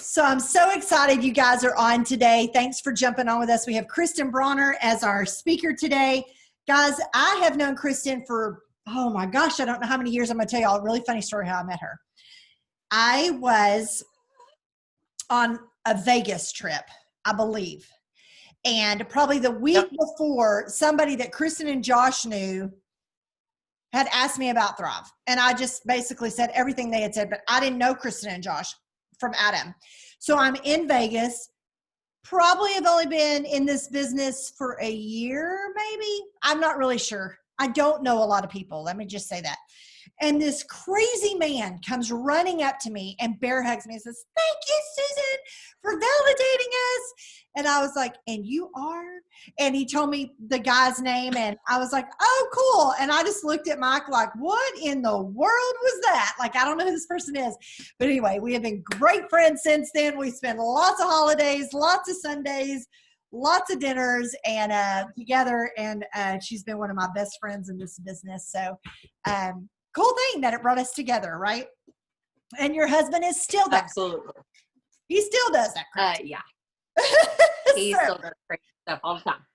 So I'm so excited you guys are on today. Thanks for jumping on with us. We have Kristin Brawner as our speaker today. Guys, I have known Kristin for, oh my gosh, I don't know how many years. I'm going to tell you all a really funny story how I met her. I was on a Vegas trip, I believe. And probably the week before, somebody that Kristin and Josh knew had asked me about Thrive. And I just basically said everything they had said, but I didn't know Kristin and Josh from Adam. So I'm in Vegas, probably have only been in this business for a year, maybe. I'm not really sure. I don't know a lot of people. Let me just say that. And this crazy man comes running up to me and bear hugs me and says, "Thank you, Susan, for validating us." And I was like, "And you are?" And he told me the guy's name, and I was like, "Oh, cool." And I just looked at Mike like, what in the world was that? Like, I don't know who this person is. But anyway, we have been great friends since then. We spent lots of holidays, lots of Sundays, lots of dinners and together. And she's been one of my best friends in this business. So cool thing that it brought us together, right? And your husband is still there. Absolutely. He still does that. Yeah. He still does crazy stuff all the time.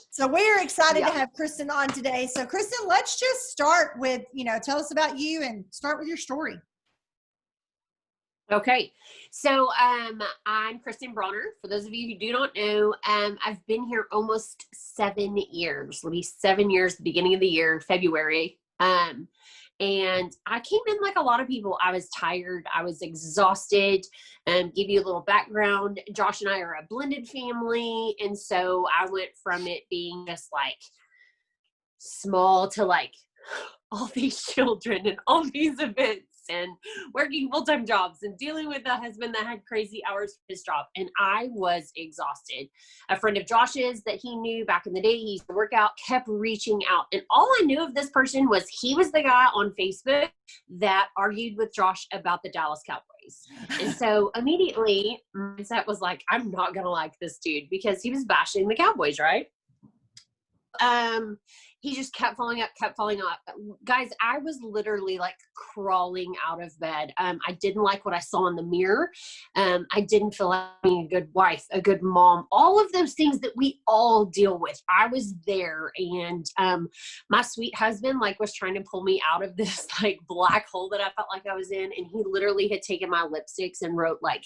So we're excited to have Kristin on today. So Kristin, let's just start with, tell us about you and start with your story. Okay. So I'm Kristin Brawner. For those of you who do not know, I've been here almost 7 years. It'll be 7 years, the beginning of the year, February. And I came in like a lot of people. I was tired. I was exhausted. Give you a little background. Josh and I are a blended family. And so I went from it being just like small to like all these children and all these events and working full-time jobs and dealing with a husband that had crazy hours for his job. And I was exhausted. A friend of Josh's that he knew back in the day, he used to work out, kept reaching out. And all I knew of this person was he was the guy on Facebook that argued with Josh about the Dallas Cowboys. And so immediately my mindset was like, I'm not going to like this dude because he was bashing the Cowboys, right? He just kept following up. Guys, I was literally like crawling out of bed. I didn't like what I saw in the mirror. I didn't feel like being a good wife, a good mom, all of those things that we all deal with. I was there, and my sweet husband like was trying to pull me out of this like black hole that I felt like I was in. And he literally had taken my lipsticks and wrote like,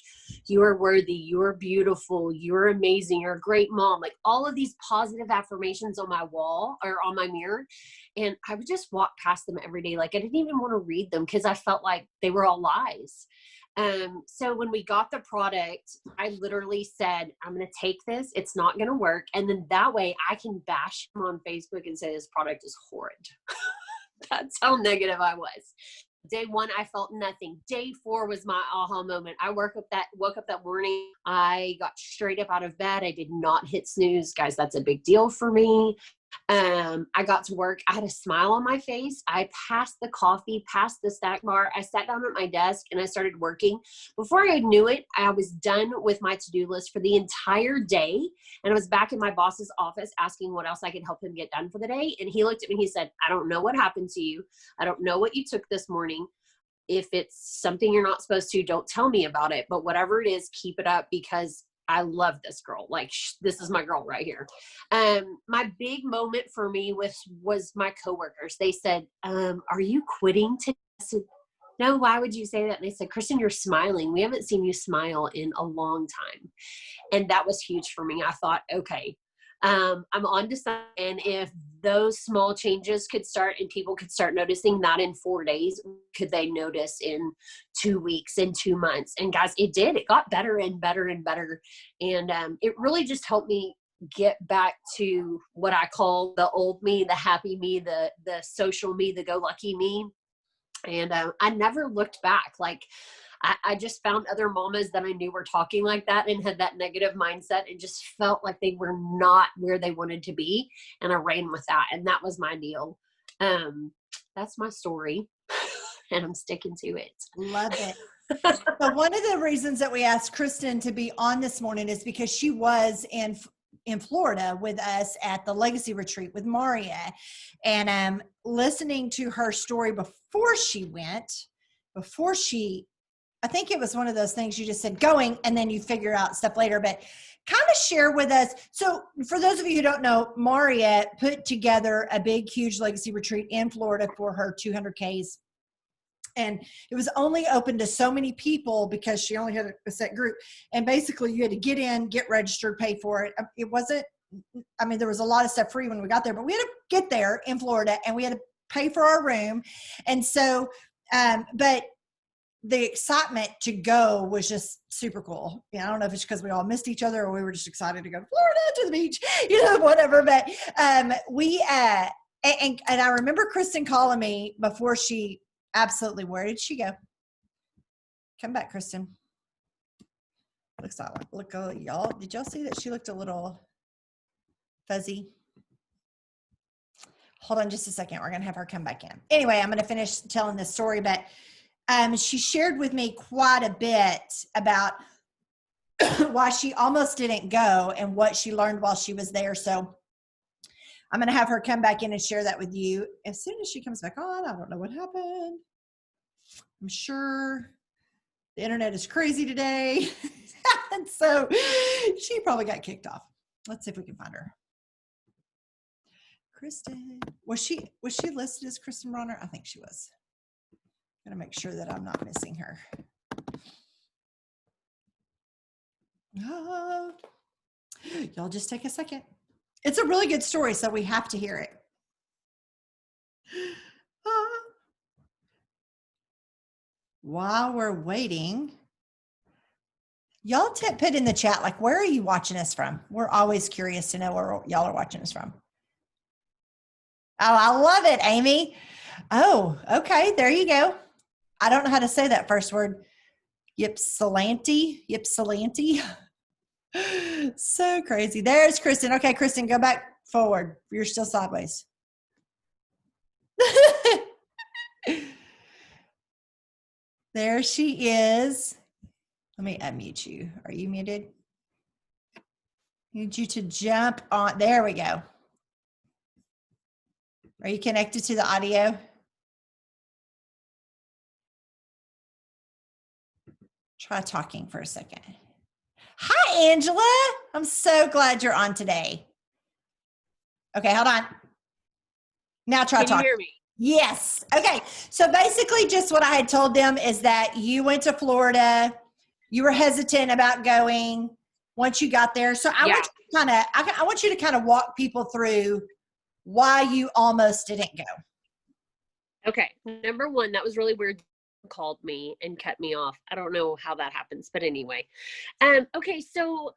"You are worthy, you are beautiful, you're amazing, you're a great mom." Like all of these positive affirmations on my wall or on my mirror. And I would just walk past them every day. Like I didn't even want to read them because I felt like they were all lies. So when we got the product, I literally said, I'm going to take this. It's not going to work. And then that way I can bash him on Facebook and say this product is horrid. That's how negative I was. Day 1, I felt nothing. Day 4 was my aha moment. I woke up that morning. I got straight up out of bed. I did not hit snooze. Guys, that's a big deal for me. I got to work. I had a smile on my face. I passed the coffee, passed the snack bar. I sat down at my desk and I started working. Before I knew it, I was done with my to-do list for the entire day. And I was back in my boss's office asking what else I could help him get done for the day. And he looked at me and he said, "I don't know what happened to you. I don't know what you took this morning. If it's something you're not supposed to, don't tell me about it. But whatever it is, keep it up because I love this girl. Like this is my girl right here." My big moment for me was my coworkers. They said, "Are you quitting today?" I said, "No, why would you say that?" And they said, "Kristin, you're smiling. We haven't seen you smile in a long time." And that was huge for me. I thought, okay, I'm on to something. And if those small changes could start and people could start noticing that in 4 days, could they notice in 2 weeks, in 2 months? And guys, it did. It got better and better and better. And it really just helped me get back to what I call the old me, the happy me, the social me, the go-lucky me. And I never looked back. Like I just found other mamas that I knew were talking like that and had that negative mindset and just felt like they were not where they wanted to be. And I ran with that. And that was my deal. That's my story. And I'm sticking to it. Love it. So one of the reasons that we asked Kristin to be on this morning is because she was in Florida with us at the Legacy Retreat with Maria. And listening to her story before she I think it was one of those things you just said going, and then you figure out stuff later, but kind of share with us. So for those of you who don't know, Mariette put together a big, huge legacy retreat in Florida for her 200Ks. And it was only open to so many people because she only had a set group. And basically you had to get in, get registered, pay for it. It wasn't, I mean, there was a lot of stuff free when we got there, but we had to get there in Florida and we had to pay for our room. And so, but the excitement to go was just super cool. Yeah, I don't know if it's because we all missed each other or we were just excited to go to Florida to the beach, whatever. But and I remember Kristin calling me before she absolutely, where did she go? Come back, Kristin. Look, y'all, did y'all see that she looked a little fuzzy? Hold on just a second. We're going to have her come back in. Anyway, I'm going to finish telling this story, but she shared with me quite a bit about why she almost didn't go and what she learned while she was there. So I'm going to have her come back in and share that with you. As soon as she comes back on, I don't know what happened. I'm sure the internet is crazy today. And so she probably got kicked off. Let's see if we can find her. Kristin, was she listed as Kristin Brawner? I think she was. I'm gonna make sure that I'm not missing her. Oh, y'all just take a second. It's a really good story, so we have to hear it. While we're waiting, y'all put in the chat, like, where are you watching us from? We're always curious to know where y'all are watching us from. Oh, I love it, Amy. Oh, okay, there you go. I don't know how to say that first word. Ypsilanti. So crazy. There's Kristin. Okay, Kristin, go back forward. You're still sideways. There she is. Let me unmute you. Are you muted? Need you to jump on. There we go. Are you connected to the audio? Try talking for a second. Hi, Angela. I'm so glad you're on today. Okay, hold on. Now try talking. Can you hear me? Yes. Okay. So basically just what I had told them is that you went to Florida. You were hesitant about going once you got there. So I want you to kind of walk people through why you almost didn't go. Okay. Number one, that was really weird. Called me and cut me off. I don't know how that happens, but anyway. Okay. So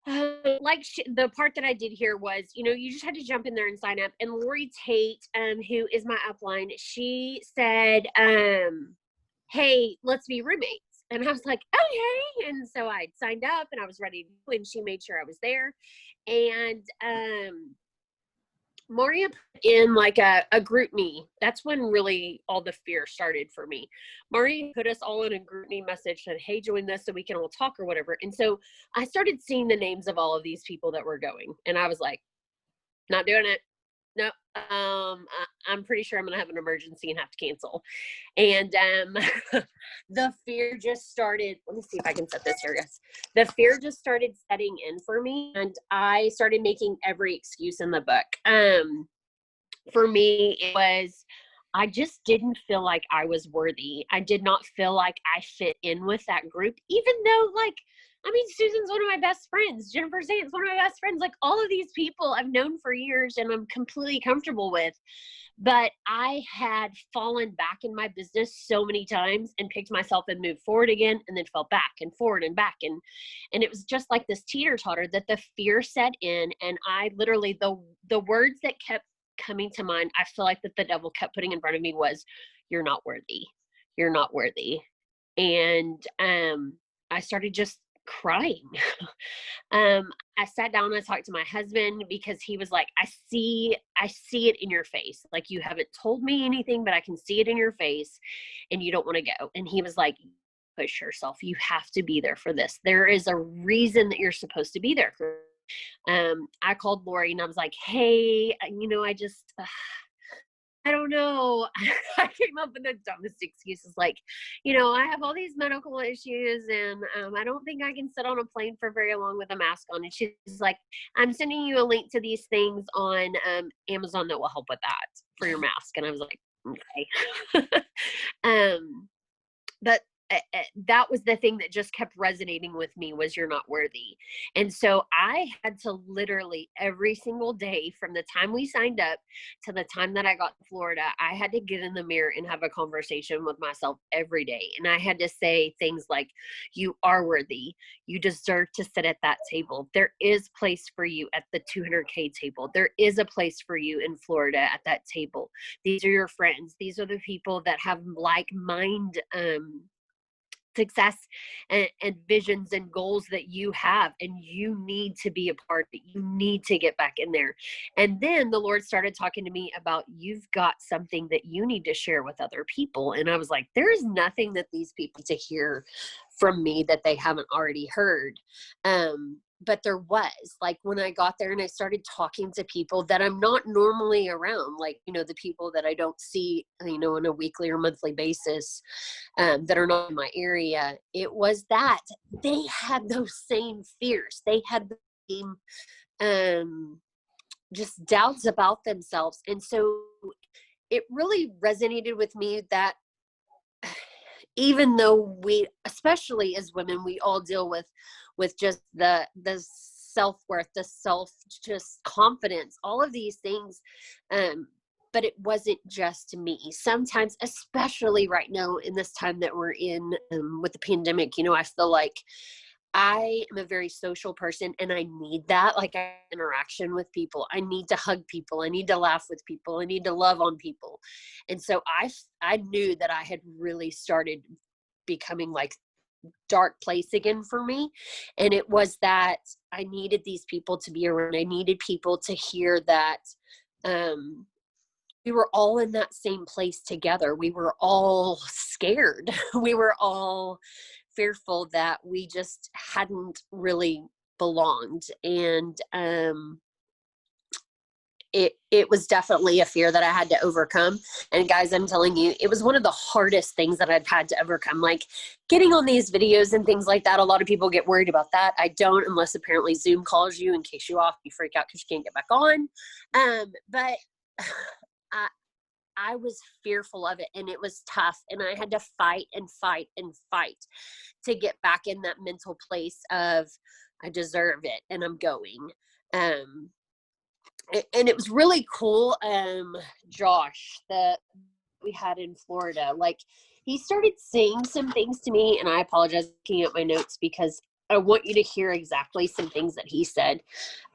the part that I did here was, you just had to jump in there and sign up. And Lori Tate, who is my upline, she said, hey, let's be roommates. And I was like, okay. And so I signed up and I was ready to go, and she made sure I was there. And Maria put in like a group me. That's when really all the fear started for me. Maria put us all in a group me message, said, hey, join this so we can all talk or whatever. And so I started seeing the names of all of these people that were going. And I was like, not doing it. No, I'm pretty sure I'm going to have an emergency and have to cancel. And the fear just started. Let me see if I can set this here, guys. The fear just started setting in for me, and I started making every excuse in the book. For me, it was, I just didn't feel like I was worthy. I did not feel like I fit in with that group, even though, Susan's one of my best friends. Jennifer Sands, one of my best friends. Like, all of these people I've known for years and I'm completely comfortable with. But I had fallen back in my business so many times and picked myself and moved forward again, and then fell back and forward and back. And it was just like this teeter-totter that the fear set in. And I literally, the words that kept coming to mind, I feel like that the devil kept putting in front of me was, you're not worthy. You're not worthy. And I started just crying. I sat down and I talked to my husband, because he was like, I see it in your face. Like, you haven't told me anything, but I can see it in your face and you don't want to go. And he was like, push yourself. You have to be there for this. There is a reason that you're supposed to be there. I called Lori and I was like, hey, I don't know. I came up with the dumbest excuses like, I have all these medical issues and I don't think I can sit on a plane for very long with a mask on. And she's like, I'm sending you a link to these things on Amazon that will help with that for your mask. And I was like, okay. um, but that was the thing that just kept resonating with me was you're not worthy. And so I had to literally every single day from the time we signed up to the time that I got to Florida, I had to get in the mirror and have a conversation with myself every day. And I had to say things like, you are worthy. You deserve to sit at that table. There is place for you at the 200K table. There is a place for you in Florida at that table. These are your friends. These are the people that have like-minded success and visions and goals that you have, and you need to be a part of it. You need to get back in there. And then the Lord started talking to me about, you've got something that you need to share with other people. And I was like, there's nothing that these people to hear from me that they haven't already heard. But there was, like, when I got there and I started talking to people that I'm not normally around, like, the people that I don't see, on a weekly or monthly basis, that are not in my area, it was that they had those same fears. They had the same, just doubts about themselves. And so it really resonated with me that even though we, especially as women, we all deal with just the self-worth, the just confidence, all of these things. But it wasn't just me. Sometimes, especially right now in this time that we're in with the pandemic, I feel like I am a very social person and I need that, like, interaction with people. I need to hug people. I need to laugh with people. I need to love on people. And so I knew that I had really started becoming like dark place again for me. And it was that I needed these people to be around. I needed people to hear that we were all in that same place together. We were all scared. We were all fearful that we just hadn't really belonged. And it was definitely a fear that I had to overcome. And guys, I'm telling you, it was one of the hardest things that I've had to overcome. Like getting on these videos and things like that. A lot of people get worried about that. I don't, unless apparently Zoom calls you and kicks you off. You freak out because you can't get back on. But I was fearful of it, and it was tough, and I had to fight and fight and fight to get back in that mental place of I deserve it and I'm going. And it was really cool. Josh that we had in Florida, like he started saying some things to me, and I apologize looking at my notes because I want you to hear exactly some things that he said.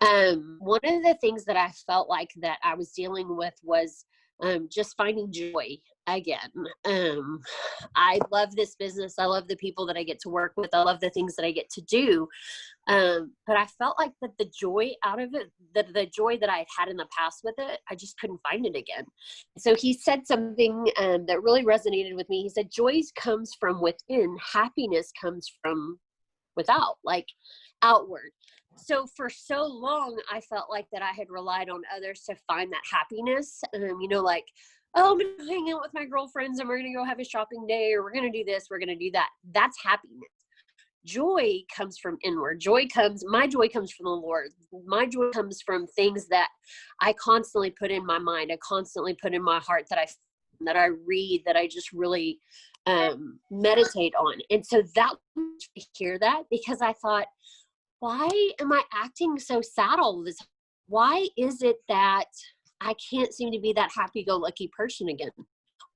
One of the things that I felt like that I was dealing with was just finding joy again. I love this business. I love the people that I get to work with. I love the things that I get to do. But I felt like that the joy out of it, the joy that I had in the past with it, I just couldn't find it again. So he said something that really resonated with me. He said, joy comes from within. Happiness comes from without, like outward. So for so long, I felt like that I had relied on others to find that happiness. Like, oh, I'm going to hang out with my girlfriends and we're going to go have a shopping day, or we're going to do this, we're going to do that. That's happiness. Joy comes from inward. My joy comes from the Lord. My joy comes from things that I constantly put in my mind. I constantly put in my heart that I read, that I just really meditate on. And so that, I hear that because I thought, why am I acting so sad all this? Why is it that I can't seem to be that happy-go-lucky person again?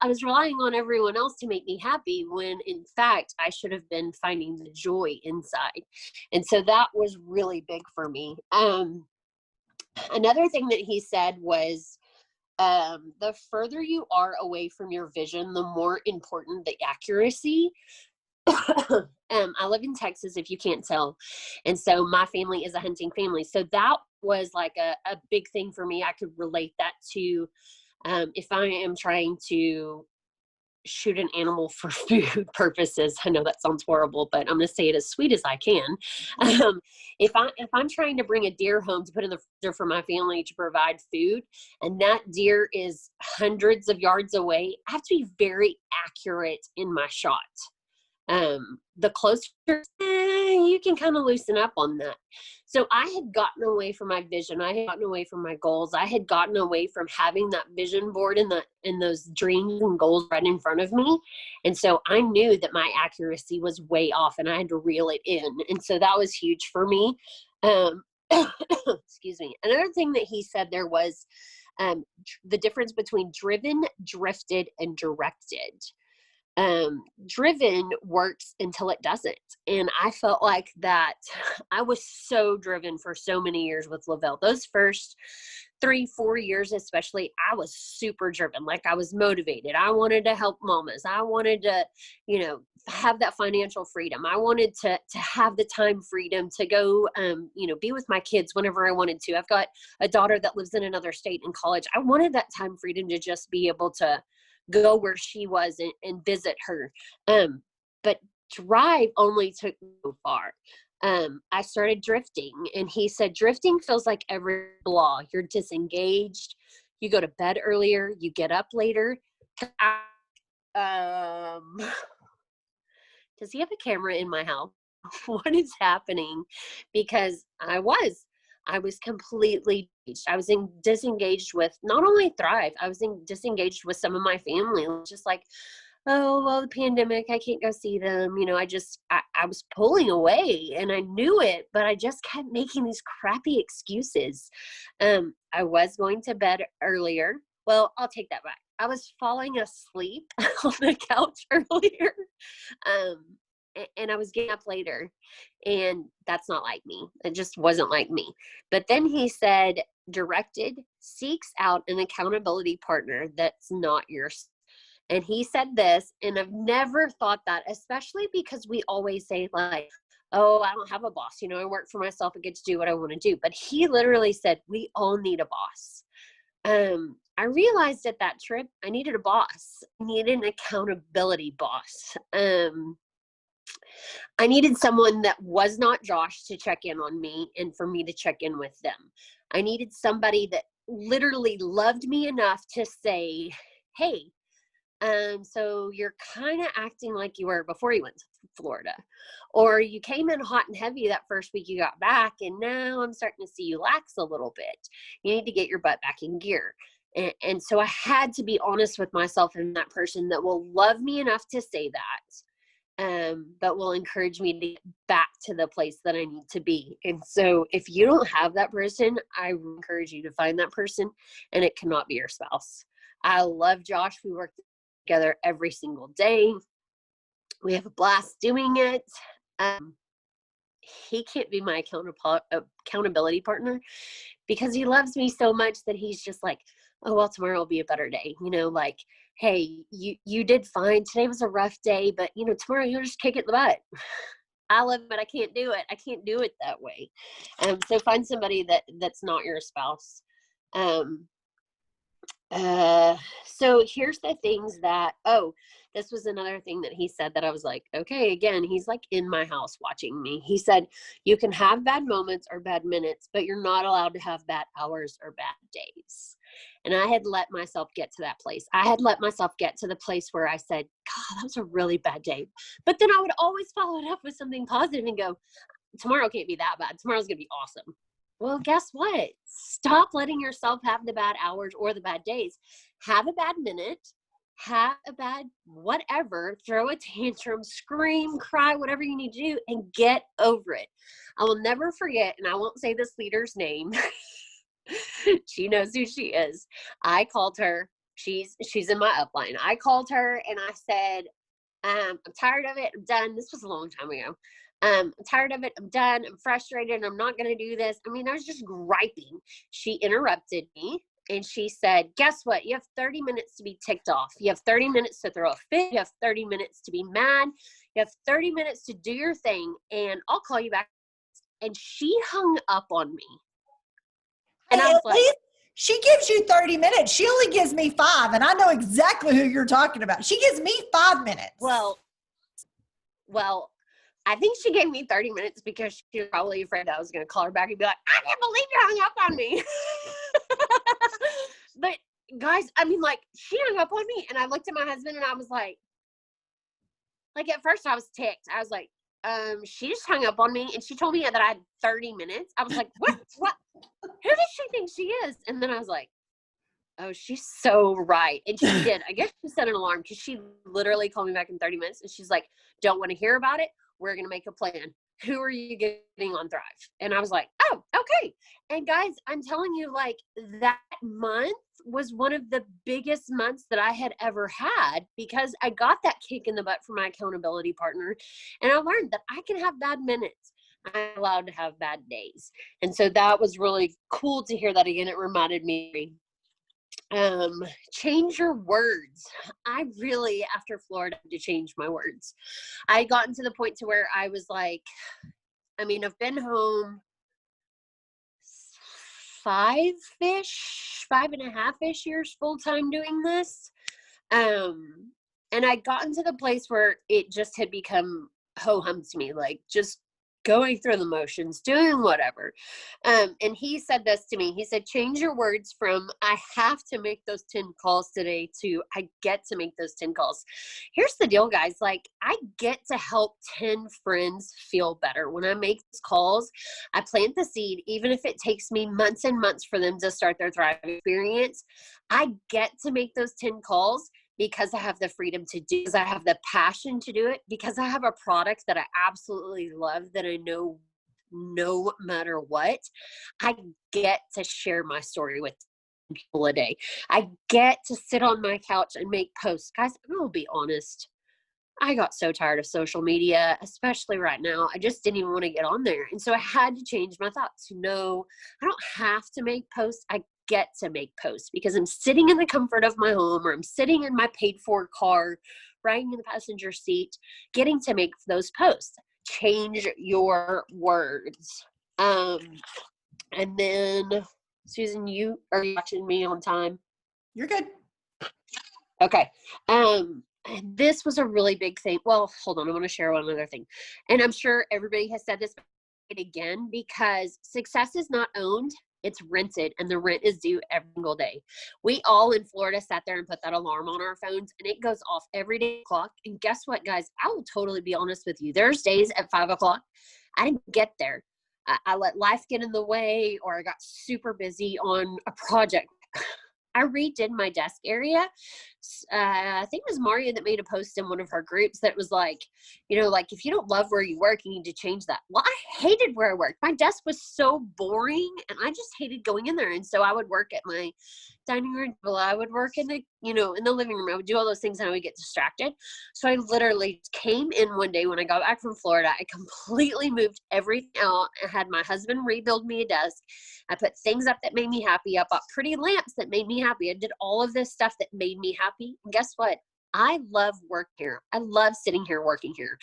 I was relying on everyone else to make me happy when in fact I should have been finding the joy inside. And so that was really big for me. Another thing that he said was, the further you are away from your vision, the more important the accuracy. I live in Texas, if you can't tell. And so my family is a hunting family. So that was like a big thing for me. I could relate that to if I am trying to shoot an animal for food purposes. I know that sounds horrible, but I'm going to say it as sweet as I can. If I'm trying to bring a deer home to put in the freezer for my family to provide food, and that deer is hundreds of yards away, I have to be very accurate in my shot. The closer, you can kind of loosen up on that. So I had gotten away from my vision. I had gotten away from my goals. I had gotten away from having that vision board and those dreams and goals right in front of me. And so I knew that my accuracy was way off and I had to reel it in. And so that was huge for me. Excuse me. Another thing that he said there was the difference between driven, drifted, and directed. Driven works until it doesn't. And I felt like that I was so driven for so many years with Lavelle. Those first 3-4 years, especially, I was super driven. Like I was motivated. I wanted to help mamas. I wanted to, have that financial freedom. I wanted to have the time freedom to go, be with my kids whenever I wanted to. I've got a daughter that lives in another state in college. I wanted that time freedom to just be able to go where she was and visit her. But drive only took me so far. I started drifting, and he said, drifting feels like every blah. You're disengaged. You go to bed earlier. You get up later. Does he have a camera in my house? What is happening? Because I was completely, I was disengaged with not only Thrive, I was disengaged with some of my family. It was just like, oh, well, the pandemic, I can't go see them. I was pulling away and I knew it, but I just kept making these crappy excuses. I was going to bed earlier. Well, I'll take that back. I was falling asleep on the couch earlier. And I was getting up later, and that's not like me. It just wasn't like me. But then he said, directed seeks out an accountability partner that's not yours. And he said this, and I've never thought that, especially because we always say like, oh, I don't have a boss. I work for myself and get to do what I want to do. But he literally said, we all need a boss. I realized at that trip, I needed a boss. I needed an accountability boss. I needed someone that was not Josh to check in on me and for me to check in with them. I needed somebody that literally loved me enough to say, hey, so you're kind of acting like you were before you went to Florida, or you came in hot and heavy that first week you got back, and now I'm starting to see you lax a little bit. You need to get your butt back in gear. And so I had to be honest with myself and that person that will love me enough to say that. But will encourage me to get back to the place that I need to be. And so if you don't have that person, I encourage you to find that person, and it cannot be your spouse. I love Josh. We work together every single day. We have a blast doing it. He can't be my accountability partner because he loves me so much that he's just like, oh, well, tomorrow will be a better day. Like, hey, you did fine. Today was a rough day, but tomorrow you'll just kick it in the butt. I love it, but I can't do it. I can't do it that way. So find somebody that's not your spouse. So here's the things that, this was another thing that he said that I was like, okay, again, he's like in my house watching me. He said, you can have bad moments or bad minutes, but you're not allowed to have bad hours or bad days. And I had let myself get to that place. I had let myself get to the place where I said, God, that was a really bad day. But then I would always follow it up with something positive and go, tomorrow can't be that bad. Tomorrow's going to be awesome. Well, guess what? Stop letting yourself have the bad hours or the bad days. Have a bad minute, have a bad whatever, throw a tantrum, scream, cry, whatever you need to do, and get over it. I will never forget, and I won't say this leader's name. She knows who she is. I called her. She's in my upline. I called her and I said, I'm tired of it. I'm done. This was a long time ago. I'm tired of it. I'm done. I'm frustrated. I'm not going to do this. I mean, I was just griping. She interrupted me and she said, guess what? You have 30 minutes to be ticked off. You have 30 minutes to throw a fit. You have 30 minutes to be mad. You have 30 minutes to do your thing, and I'll call you back. And she hung up on me. And I was like, She gives you 30 minutes. She only gives me 5, and I know exactly who you're talking about. She gives me 5 minutes. Well, I think she gave me 30 minutes because she was probably afraid that I was going to call her back and be like, I can't believe you hung up on me. But guys, I mean, like, she hung up on me, and I looked at my husband and I was like at first I was ticked. I was like, she just hung up on me and she told me that I had 30 minutes. I was like, what? Who does she think she is? And then I was like, oh, she's so right. And she did. I guess she set an alarm because she literally called me back in 30 minutes. And she's like, don't want to hear about it. We're going to make a plan. Who are you getting on Thrive? And I was like, oh, okay. And guys, I'm telling you, like, that month was one of the biggest months that I had ever had because I got that kick in the butt from my accountability partner. And I learned that I can have bad minutes. I'm allowed to have bad days. And so that was really cool to hear that again. It reminded me, change your words. I really, after Florida, had to change my words. I had gotten to the point to where I was like, I mean, I've been home 5.5-ish years full-time doing this. And I'd gotten to the place where it just had become ho-hum to me, like just going through the motions, doing whatever. And he said this to me. He said, change your words from I have to make those 10 calls today to I get to make those 10 calls. Here's the deal, guys. Like, I get to help 10 friends feel better. When I make these calls, I plant the seed, even if it takes me months and months for them to start their Thrive experience. I get to make those 10 calls because I have the freedom to do, because I have the passion to do it, because I have a product that I absolutely love that I know no matter what, I get to share my story with people a day. I get to sit on my couch and make posts. Guys, I'm going to be honest. I got so tired of social media, especially right now. I just didn't even want to get on there. And so I had to change my thoughts. No, I don't have to make posts. I get to make posts because I'm sitting in the comfort of my home, or I'm sitting in my paid for car, riding in the passenger seat, getting to make those posts. Change your words. And then, Susan, are you watching me on time? You're good. Okay. And this was a really big thing. Well, hold on. I want to share one other thing. And I'm sure everybody has said this again, because success is not owned. It's rented, and the rent is due every single day. We all in Florida sat there and put that alarm on our phones, and it goes off every day clock. And guess what, guys? I will totally be honest with you. There's days at 5 o'clock, I didn't get there. I let life get in the way, or I got super busy on a project. I redid my desk area. I think it was Maria that made a post in one of her groups that was like, like, if you don't love where you work, you need to change that. Well, I hated where I worked. My desk was so boring, and I just hated going in there. And so I would work at my dining room table. I would work in the, in the living room. I would do all those things, and I would get distracted. So I literally came in one day when I got back from Florida. I completely moved everything out. I had my husband rebuild me a desk. I put things up that made me happy. I bought pretty lamps that made me happy. I did all of this stuff that made me happy. And guess what? I love work here. I love sitting here working here.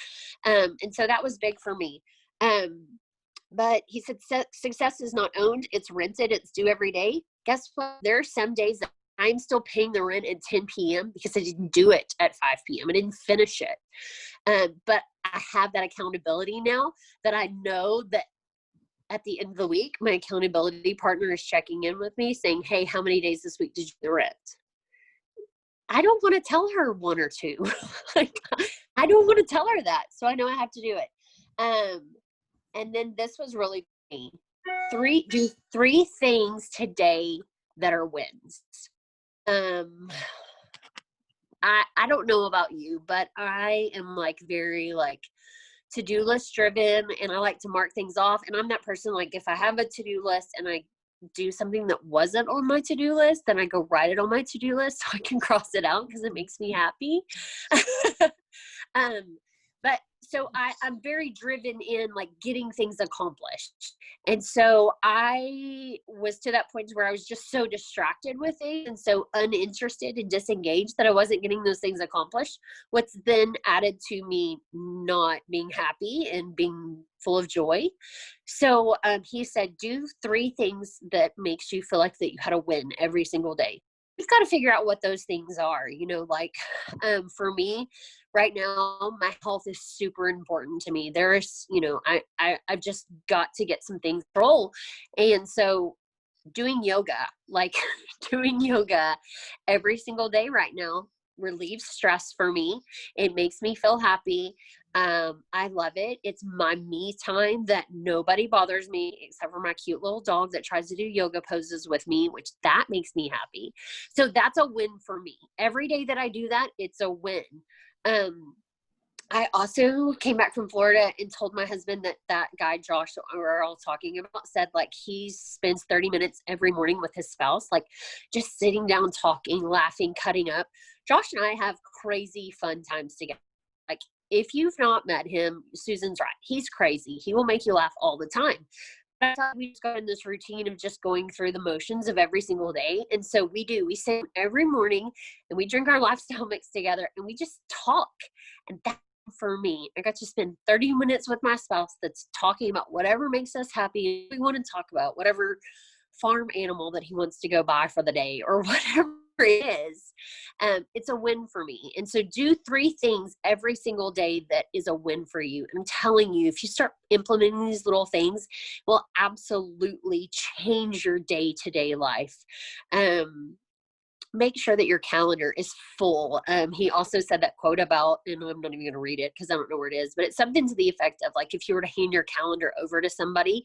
And so that was big for me. But he said, success is not owned. It's rented. It's due every day. Guess what? There are some days that I'm still paying the rent at 10 p.m. because I didn't do it at 5 p.m. I didn't finish it. But I have that accountability now that I know that at the end of the week, my accountability partner is checking in with me saying, hey, how many days this week did you do the rent? I don't want to tell her 1 or 2. Like, I don't want to tell her that. So I know I have to do it. And then this was really funny. Do 3 things today that are wins. I don't know about you, but I am very to-do list driven, and I like to mark things off. And I'm that person, like, if I have a to-do list and I do something that wasn't on my to-do list, then I go write it on my to-do list so I can cross it out because it makes me happy. But so I'm very driven in like getting things accomplished. And so I was to that point where I was just so distracted with things and so uninterested and disengaged that I wasn't getting those things accomplished, what's then added to me not being happy and being full of joy. So he said, do 3 things that makes you feel like that you had a win every single day. You've got to figure out what those things are, like for me right now, my health is super important to me. There's, I've just got to get some things roll. And so doing yoga, like doing yoga every single day right now relieves stress for me. It makes me feel happy. I love it. It's my me time that nobody bothers me except for my cute little dog that tries to do yoga poses with me, which that makes me happy. So that's a win for me. Every day that I do that, it's a win. I also came back from Florida and told my husband that guy, Josh, that we were all talking about, said like he spends 30 minutes every morning with his spouse, like just sitting down, talking, laughing, cutting up. Josh and I have crazy fun times together. Like if you've not met him, Susan's right. He's crazy. He will make you laugh all the time. But we just got in this routine of just going through the motions of every single day. And so we sit every morning and we drink our lifestyle mix together and we just talk. And that for me, I got to spend 30 minutes with my spouse that's talking about whatever makes us happy. We want to talk about whatever farm animal that he wants to go buy for the day or whatever it is. It's a win for me. And so do 3 things every single day that is a win for you. I'm telling you, if you start implementing these little things, will absolutely change your day-to-day life. Make sure that your calendar is full. He also said that quote about, and I'm not even going to read it because I don't know where it is, but it's something to the effect of like, if you were to hand your calendar over to somebody,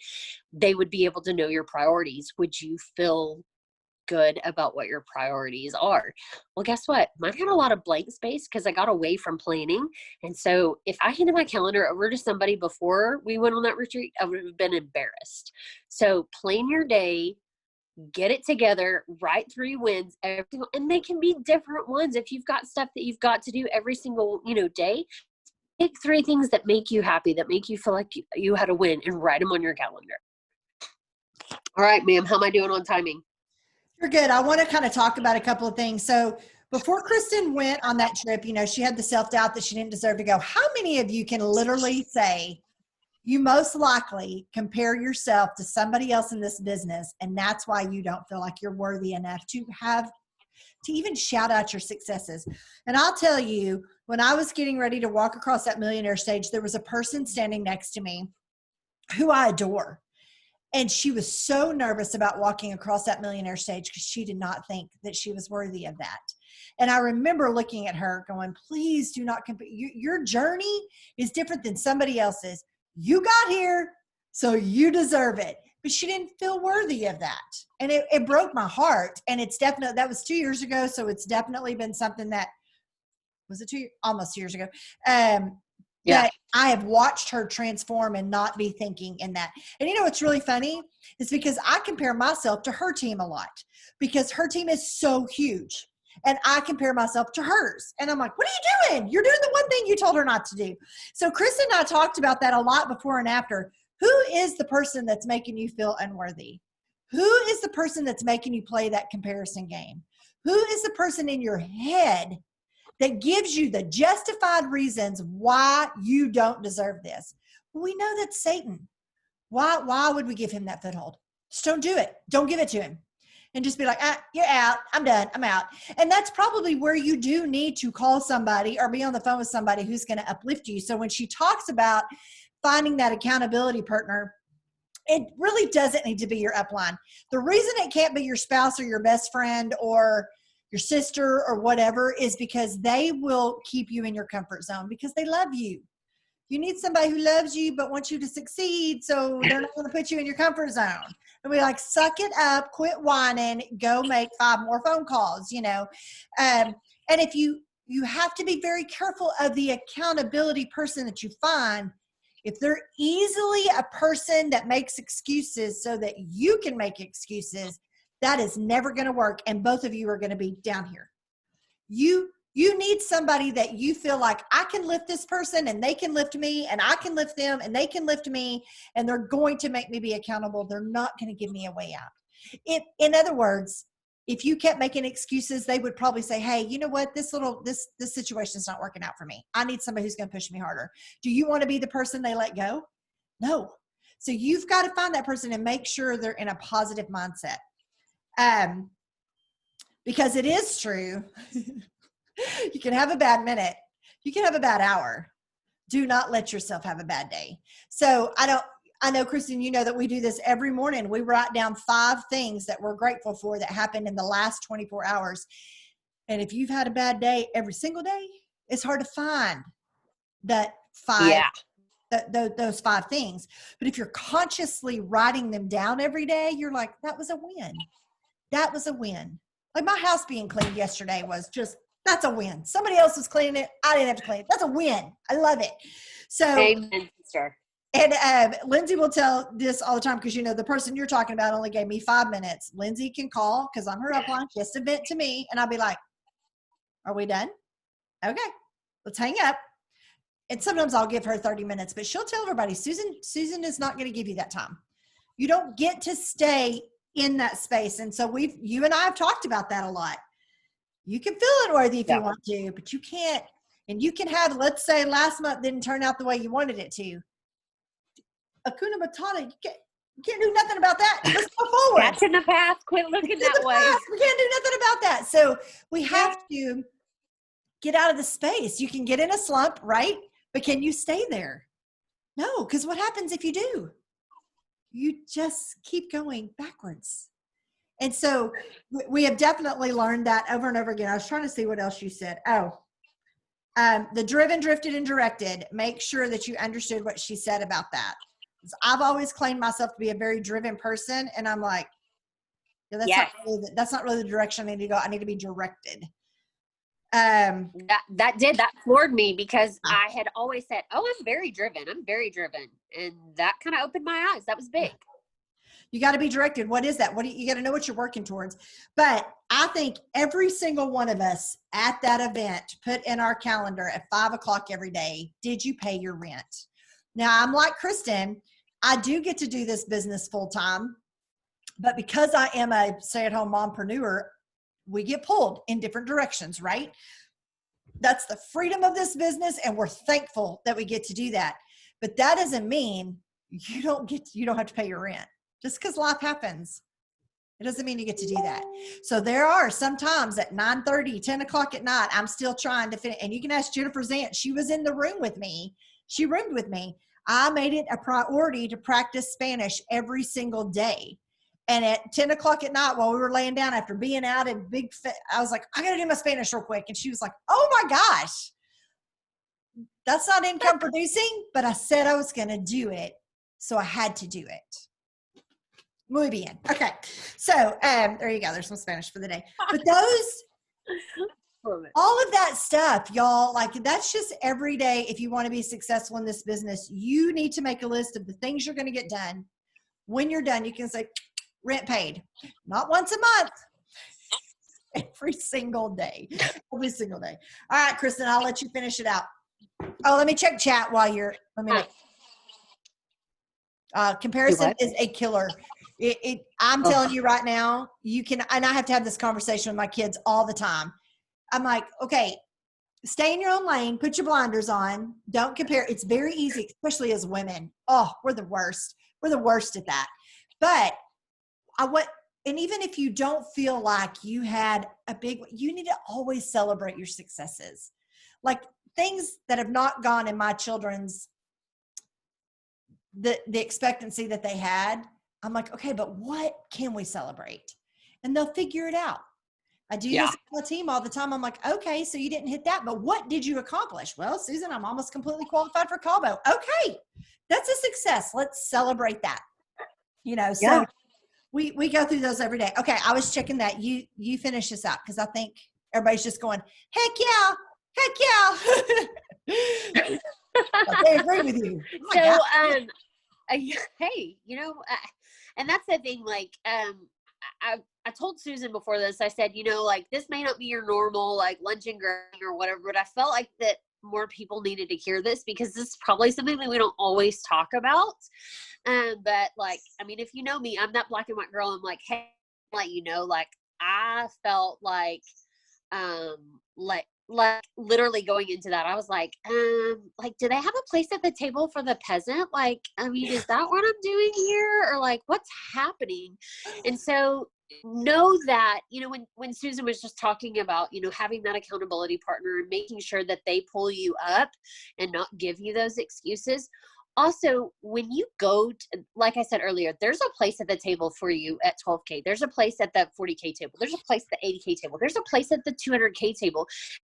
they would be able to know your priorities. Would you feel good about what your priorities are? Well, guess what? Mine had a lot of blank space because I got away from planning. And so if I handed my calendar over to somebody before we went on that retreat, I would have been embarrassed. So plan your day, get it together, write 3 wins, and they can be different ones. If you've got stuff that you've got to do every single, day, pick 3 things that make you happy, that make you feel like you had a win, and write them on your calendar. All right, ma'am, how am I doing on timing? You're good. I want to kind of talk about a couple of things. So before Kristin went on that trip, she had the self-doubt that she didn't deserve to go. How many of you can literally say you most likely compare yourself to somebody else in this business, and that's why you don't feel like you're worthy enough to even shout out your successes? And I'll tell you, when I was getting ready to walk across that millionaire stage, there was a person standing next to me who I adore. And she was so nervous about walking across that millionaire stage because she did not think that she was worthy of that. And I remember looking at her going, please do not compare. Your journey is different than somebody else's. You got here, so you deserve it. But she didn't feel worthy of that. And it broke my heart. And it's definitely, that was 2 years ago. So it's definitely been something that, was it almost 2 years ago? Yeah. That I have watched her transform and not be thinking in that. And what's really funny is because I compare myself to her team a lot because her team is so huge. And I compare myself to hers. And I'm like, what are you doing? You're doing the one thing you told her not to do. So Kristin and I talked about that a lot before and after. Who is the person that's making you feel unworthy? Who is the person that's making you play that comparison game? Who is the person in your head that gives you the justified reasons why you don't deserve this? Well, we know that's Satan. Why would we give him that foothold? Just don't do it. Don't give it to him. And just be like, you're out. I'm done. I'm out. And that's probably where you do need to call somebody or be on the phone with somebody who's going to uplift you. So when she talks about finding that accountability partner, it really doesn't need to be your upline. The reason it can't be your spouse or your best friend or your sister or whatever is because they will keep you in your comfort zone because they love you. You need somebody who loves you but wants you to succeed, so they're not going to put you in your comfort zone. And we like, suck it up, quit whining, go make 5 more phone calls, And if you have to be very careful of the accountability person that you find. If they're easily a person that makes excuses so that you can make excuses, that is never going to work. And both of you are going to be down here. You You need somebody that you feel like I can lift this person and they can lift me and I can lift them and they can lift me and they're going to make me be accountable. They're not going to give me a way out. In other words, if you kept making excuses, they would probably say, hey, you know what? This situation is not working out for me. I need somebody who's going to push me harder. Do you want to be the person they let go? No. So you've got to find that person and make sure they're in a positive mindset. Because it is true. You can have a bad minute. You can have a bad hour. Do not let yourself have a bad day. So I know, Kristin, you know that we do this every morning. We write down 5 things that we're grateful for that happened in the last 24 hours. And if you've had a bad day every single day, it's hard to find that 5, those 5 things. But if you're consciously writing them down every day, you're like, that was a win. That was a win. Like my house being cleaned yesterday was just, that's a win. Somebody else was cleaning it. I didn't have to clean it. That's a win. I love it. So, amen, sister. And Lindsay will tell this all the time because, you know, the person you're talking about only gave me 5 minutes. Lindsay can call because I'm her upline. She has to vent to me. And I'll be like, are we done? Okay, let's hang up. And sometimes I'll give her 30 minutes, but she'll tell everybody, Susan is not going to give you that time. You don't get to stay in that space. And so you and I have talked about that a lot. You can feel it worthy if you want to, but you can't. And you can have, let's say last month didn't turn out the way you wanted it to. Hakuna Matata, you can't do nothing about that. Let's go forward. That's in the past. Quit looking that way. We can't do nothing about that. So we have to get out of the space. You can get in a slump, right? But can you stay there? No, because what happens if you do? You just keep going backwards. And so we have definitely learned that over and over again. I was trying to see what else you said. The driven, drifted, and directed. Make sure that you understood what she said about that. I've always claimed myself to be a very driven person. And I'm like, that's not really the direction I need to go. I need to be directed. That floored me because I had always said, oh, I'm very driven. And that kind of opened my eyes. That was big. You got to be directed. What is that? You got to know what you're working towards. But I think every single one of us at that event put in our calendar at 5:00 every day, did you pay your rent? Now I'm like Kristin, I do get to do this business full time, but because I am a stay-at-home mompreneur, we get pulled in different directions, right? That's the freedom of this business. And we're thankful that we get to do that. But that doesn't mean you don't have to pay your rent. Just because life happens, it doesn't mean you get to do that. So there are some times at 9:30, 10 o'clock at night, I'm still trying to finish. And you can ask Jennifer Zant. She was in the room with me. She roomed with me. I made it a priority to practice Spanish every single day. And at 10 o'clock at night, while we were laying down after being out in I was like, I got to do my Spanish real quick. And she was like, oh my gosh, that's not income producing, but I said I was going to do it. So I had to do it. Muy bien. Okay. So there you go. There's some Spanish for the day. But all of that stuff, y'all, like that's just every day. If you want to be successful in this business, you need to make a list of the things you're going to get done. When you're done, you can say rent paid, not once a month, every single day, every single day. All right, Kristin, I'll let you finish it out. Oh, let me check chat while comparison is a killer. I'm telling you right now, and I have to have this conversation with my kids all the time. I'm like, okay, stay in your own lane, put your blinders on, don't compare. It's very easy, especially as women. Oh, we're the worst. We're the worst at that. But and even if you don't feel like you had you need to always celebrate your successes. Like things that have not gone in my children's, the expectancy that they had. I'm like, okay, but what can we celebrate? And they'll figure it out. I do this with my team all the time. I'm like, okay, so you didn't hit that, but what did you accomplish? Well, Susan, I'm almost completely qualified for Cabo. Okay, that's a success. Let's celebrate that. So we go through those every day. Okay, I was checking that. You finish this out because I think everybody's just going, heck yeah. They agree with you. So, hey, and that's the thing. Like, I told Susan before this, I said, you know, like this may not be your normal like lunch and grind or whatever, but I felt like that more people needed to hear this because this is probably something that we don't always talk about. But like, I mean, if you know me, I'm that black and white girl. I'm like, hey, let you know, like I felt like literally going into that, I was like, do they have a place at the table for the peasant? Like, I mean, is that what I'm doing here? Or like, what's happening? And so know that, you know, when Susan was just talking about, you know, having that accountability partner and making sure that they pull you up and not give you those excuses. Also, when you go to, like I said earlier, there's a place at the table for you at 12K. There's a place at the 40K table. There's a place at the 80K table. There's a place at the 200K table.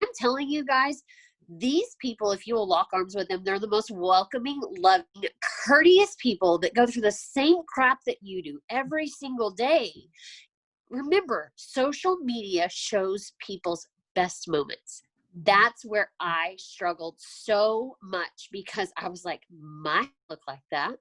I'm telling you guys, these people, if you will lock arms with them, they're the most welcoming, loving, courteous people that go through the same crap that you do every single day. Remember, social media shows people's best moments. That's where I struggled so much because I was like, my look like that.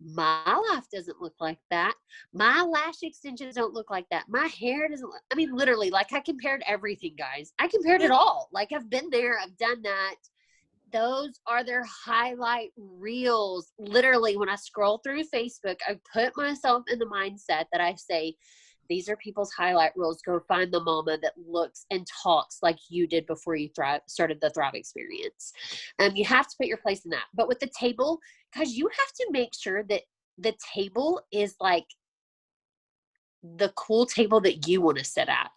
My life doesn't look like that. My lash extensions don't look like that. My hair doesn't look, I mean, literally, like I compared everything, guys. I compared it all. Like I've been there. I've done that. Those are their highlight reels. Literally, when I scroll through Facebook, I put myself in the mindset that I say, these are people's highlight reels. Go find the mama that looks and talks like you did before you started the Thrive experience. You have to put your place in that. But with the table, guys, you have to make sure that the table is like the cool table that you want to sit at.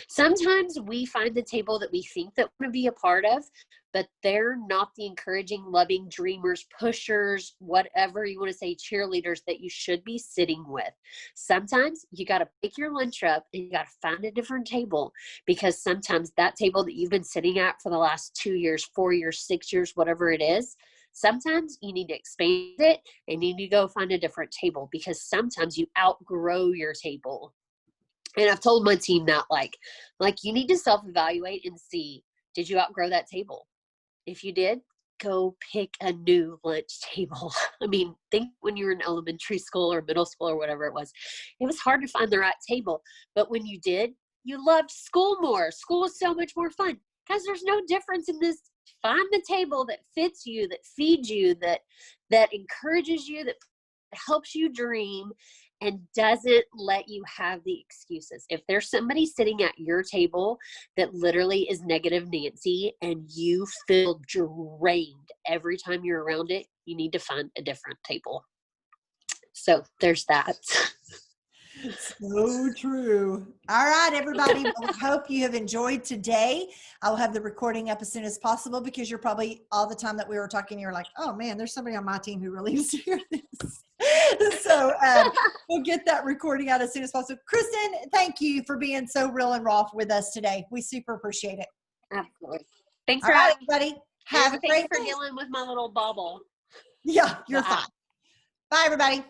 Sometimes we find the table that we think that we want to be a part of, but they're not the encouraging, loving dreamers, pushers, whatever you want to say, cheerleaders that you should be sitting with. Sometimes you got to pick your lunch up and you got to find a different table, because sometimes that table that you've been sitting at for the last 2 years, 4 years, 6 years, whatever it is, sometimes you need to expand it and you need to go find a different table, because sometimes you outgrow your table. And I've told my team that like you need to self-evaluate and see, did you outgrow that table? If you did, go pick a new lunch table. I mean, think when you were in elementary school or middle school or whatever it was hard to find the right table. But when you did, you loved school more. School was so much more fun, because there's no difference in this. Find the table that fits you, that feeds you, that encourages you, that helps you dream, and doesn't let you have the excuses. If there's somebody sitting at your table that literally is negative Nancy and you feel drained every time you're around it, you need to find a different table. So there's that. So true. All right, everybody. Well, I hope you have enjoyed today. I will have the recording up as soon as possible, because you're probably, all the time that we were talking, you're like, oh man, there's somebody on my team who really needs to hear this. So we'll get that recording out as soon as possible. Kristin, thank you for being so real and raw with us today. We super appreciate it. Absolutely. Thanks All for right, having everybody. Have a great day. Thanks for dealing with my little bobble. Yeah, you're fine. Bye, everybody.